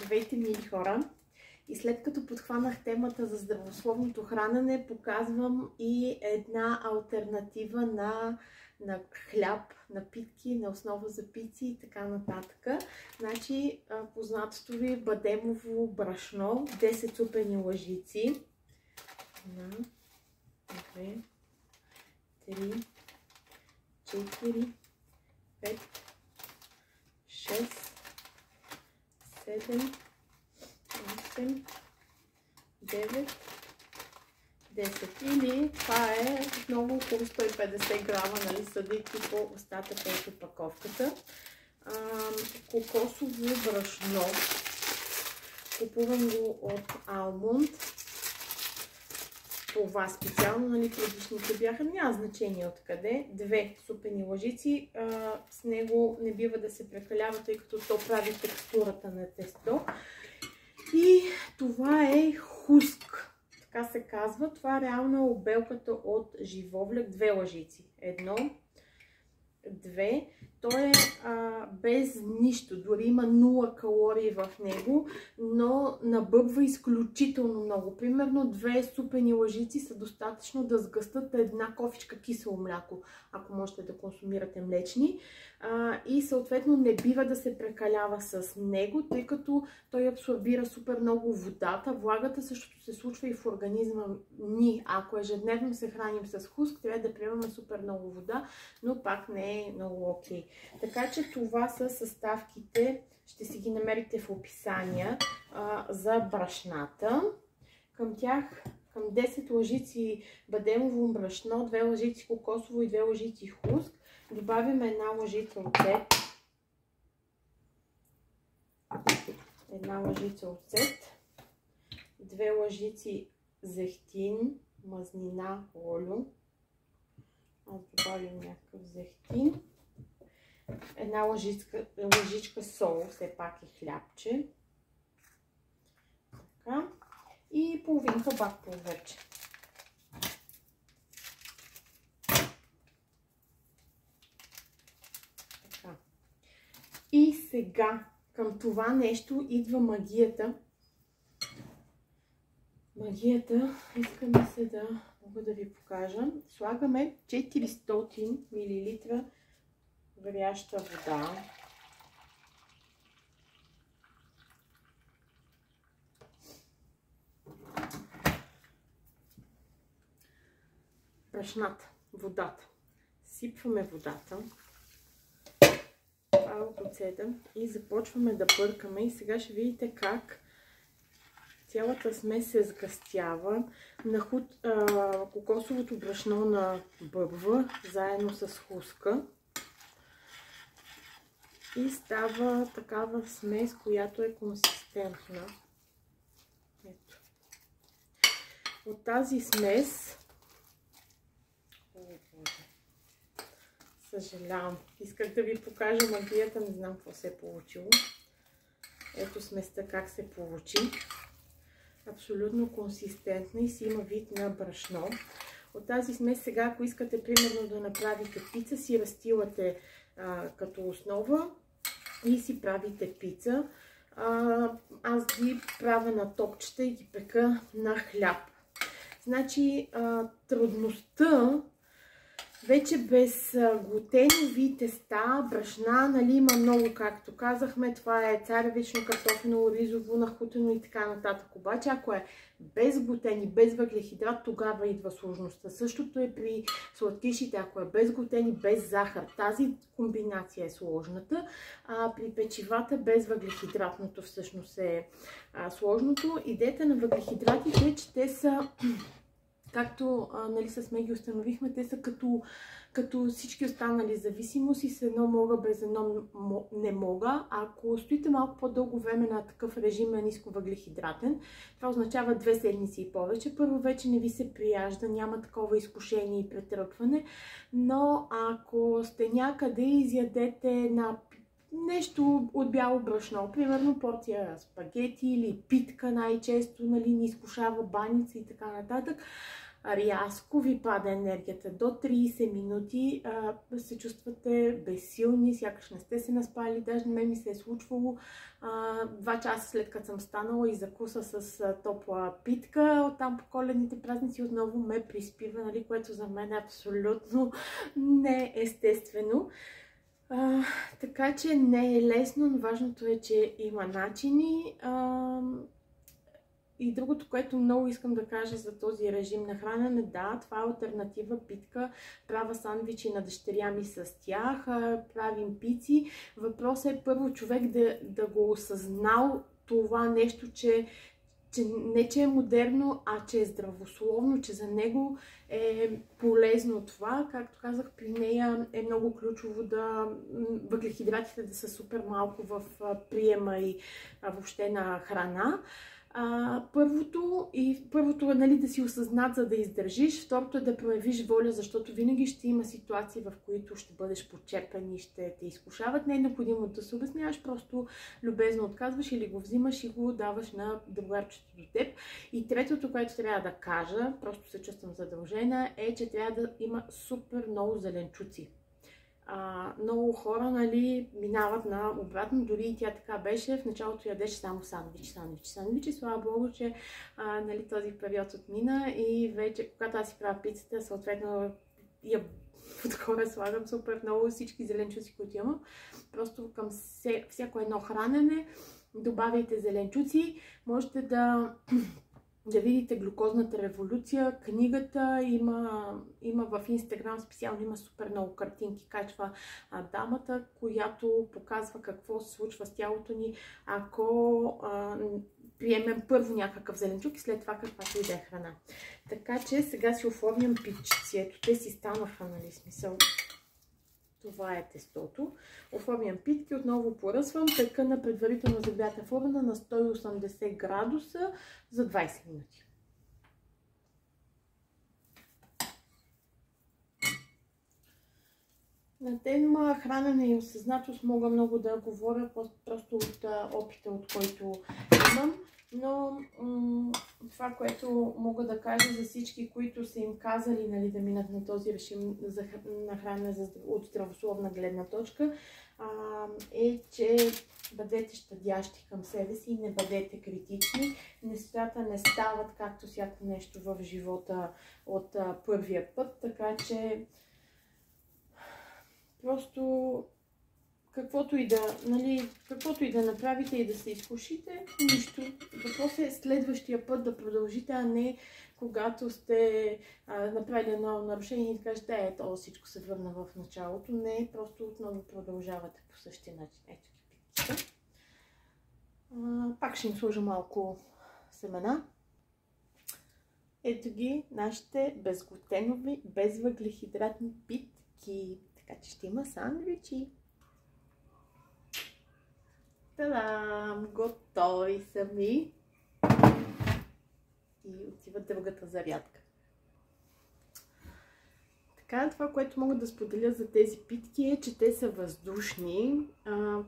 Здравейте, мили хора! И след като подхванах темата за здравословното хранене, показвам и една алтернатива на хляб, напитки, на основа за пици и така нататък. Значи, познатото ви бадемово брашно, 10 супени лъжици. 1, 2, 3, 4, 5, 6, 7, 8, 9, 10. Или това е отново около 150 грама, нали, съдейки по остатъка от опаковката. Кокосово брашно. Купувам го от Алмонд. Това специално, нали, предишните бяха, няма значение откъде. 2 супени лъжици. С него не бива да се прекалява, тъй като то прави текстурата на тесто. И това е хуск. Така се казва. Това реално е обелката от живовлек. 2 лъжици. 1, 2. Той е без нищо. Дори има 0 калории в него, но набъбва изключително много. Примерно 2 супени лъжици са достатъчно да сгъстат една кофичка кисело мляко, ако можете да консумирате млечни. И съответно не бива да се прекалява с него, тъй като той абсорбира супер много водата. Влагата същото се случва и в организма ни. Ако ежедневно се храним с хуск, трябва да приемаме супер много вода, но пак не е много окей. Така че това са съставките, ще си ги намерите в описания за брашната. Към тях, към 10 лъжици бадемово брашно, 2 лъжици кокосово и 2 лъжици хуск, добавяме една лъжица оцет, една лъжица оцет, 2 лъжици зехтин, мазнина, олио. Аз добавим някакъв зехтин. Една лъжичка сол, все пак е хлябче. Така. И половинка бак пулверче. Така. И сега към това нещо идва магията. Магията, искаме се да мога да ви покажа. Слагаме 400 мл варяща вода. Брашната, водата. Сипваме водата. Това от оцета и започваме да бъркаме. И сега ще видите как цялата смес се сгъстява. Кокосовото брашно набъбва заедно с хуска. И става такава смес, която е консистентна. Ето. От тази смес... Съжалявам. Исках да ви покажа магията, не знам какво се е получило. Ето сместа как се получи. Абсолютно консистентна и си има вид на брашно. От тази смес сега, ако искате примерно да направите пица, си разтилате като основа и си правите пица. Аз ги правя на топчета и ги пека на хляб. Значи трудността вече без глутенови теста, брашна, нали, има много, както казахме, това е царевично, картофено, ризово, нахутено и така нататък. Обаче, ако е без глутен и без въглехидрат, тогава идва сложността. Същото е при сладкишите, ако е без глутен и без захар. Тази комбинация е сложната. При печивата без въглехидратното всъщност е сложното. Идеята на въглехидратите е, че те са... Както нали, с Меги установихме, те са като всички останали зависимости, с едно мога, без едно не мога. Ако стоите малко по-дълго време на такъв режим на ниско въглехидратен, това означава 2 седмици и повече. Първо вече не ви се прияжда, няма такова изкушение и претръпване, но ако сте някъде и изядете на нещо от бяло брашно, примерно порция спагети или питка най-често, нали, ни изкушава баница и така нататък, рязко ви пада енергията. До 30 минути се чувствате безсилни, сякаш не сте се наспали. Даже на мен ми се е случвало 2 часа след като съм станала и закуса с топла питка. Оттам по коледните празници отново ме приспива, нали, което за мен е абсолютно неестествено. Така че не е лесно, но важното е, че има начини. И другото, което много искам да кажа за този режим на хранене, да, това е алтернатива питка. Правя сандвичи на дъщеря ми с тях, правим пици. Въпросът е първо човек да го осъзнал това нещо, че не че е модерно, а че е здравословно, че за него е полезно това. Както казах, при нея е много ключово въглехидратите да са супер малко в приема и въобще на храна. Първото е, нали, да си осъзнат, за да издържиш. Второто е да проявиш воля, защото винаги ще има ситуации, в които ще бъдеш почерпен и ще те изкушават. Не е необходимо да се обясняваш, просто любезно отказваш или го взимаш и го даваш на другарчето до теб. И третото, което трябва да кажа, просто се чувствам задължена, е, че трябва да има супер много зеленчуци. Много хора, нали, минават на обратно, дори и тя така беше, в началото ядеше само сандвичи. Слава Богу, че нали, този период отмина и вече, когато аз си правя пицата, съответно я отгоре слагам супер много всички зеленчуци, които имам. Просто към всяко едно хранене добавяйте зеленчуци. Можете да видите глюкозната революция. Книгата има в Инстаграм специално, има супер много картинки, качва дамата, която показва какво се случва с тялото ни, ако приемем първо някакъв зеленчук и след това каквато и да е храна. Така че сега си оформям питчици. Ето, те си станаха, нали, смисъл. Това е тестото. Оформям питки, отново поръсвам, пека на предварително загрята форма на 180 градуса за 20 минути. На тема хранене и осъзнатост мога много да говоря, просто от опита, от който имам. Но това, което мога да кажа за всички, които са им казали, нали, да минат на този режим на хранене от здравословна гледна точка, е, че бъдете щадящи към себе си и не бъдете критични. Нещата не стават както всяко нещо в живота от първия път, така че просто каквото и да направите и да се изкушите, нищо. Въпросът е следващия път да продължите, а не когато сте направили едно нарушение и кажете, ето всичко се върна в началото. Не, просто отново продължавате по същия начин. Ето ги питките. Пак ще им сложа малко семена. Ето ги нашите безглутенови, безвъглехидратни питки. Така че ще има сандвичи. Та-дам! Готови са ми. И отива другата зарядка. Така, това, което мога да споделя за тези питки е, че те са въздушни.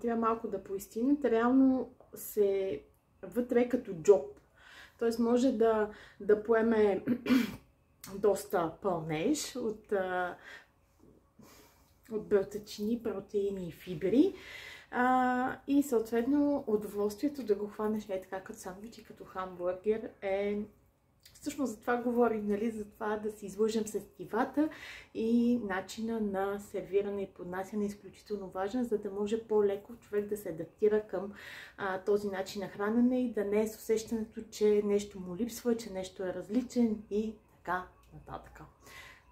Трябва малко да поистинат. Реално се вътре като джоб. Тоест може да поеме доста пълнеж от белтъчини, протеини и фибри. И съответно удоволствието да го хванеш така като сандвич и като хамбургер е... Всъщност за това говорим, нали? За това да си излъжем сетивата и начина на сервиране и поднасяне е изключително важен, за да може по-леко човек да се адаптира към този начин на хранене и да не е с усещането, че нещо му липсва, че нещо е различен и така нататък.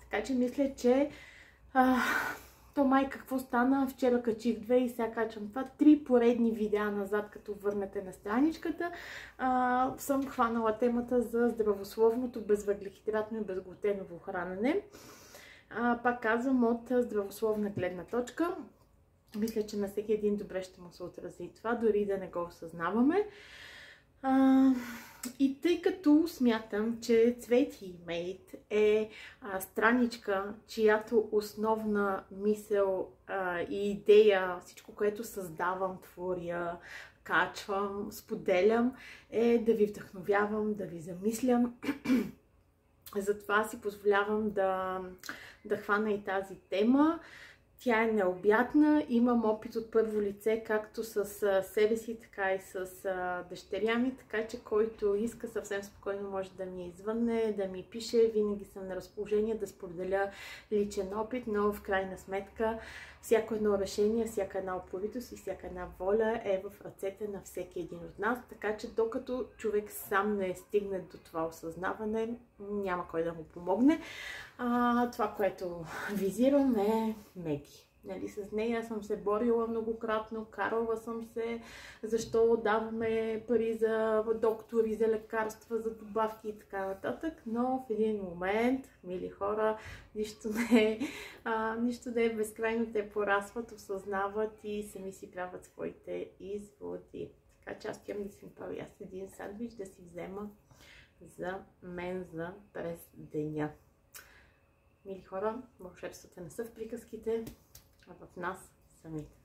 Така че мисля, че то май какво стана? Вчера качих 2 и сега качвам това. 3 поредни видеа назад, като върнете на страничката. Съм хванала темата за здравословното, безвъглехидратно и безглутеново хранене. Пак казвам, от здравословна гледна точка. Мисля, че на всеки един добре ще му се отрази това, дори да не го осъзнаваме. И тъй като смятам, че Цвети Made е страничка, чиято основна мисъл и идея, всичко, което създавам, творя, качвам, споделям, е да ви вдъхновявам, да ви замислям Затова си позволявам да хвана и тази тема. Тя е необятна, имам опит от първо лице, както с себе си, така и с дъщеря ми, така че който иска съвсем спокойно може да ми извънне, да ми пише, винаги съм на разположение да споделя личен опит, но в крайна сметка всяко едно решение, всяка една упоритост и всяка една воля е в ръцете на всеки един от нас, така че докато човек сам не стигне до това осъзнаване, няма кой да му помогне. Това, което визирам е Меги. Нали, с нея съм се борила многократно, карала съм се, защо даваме пари за доктори, за лекарства, за добавки и така нататък, но в един момент, мили хора, нищо не е безкрайно, те порасват, осъзнават и сами си правят своите изводи. Така че аз отивам да си направя аз един сандвич, да си взема за мен за през деня. Мили хора, вълшебствата не са в приказките, а в нас самите.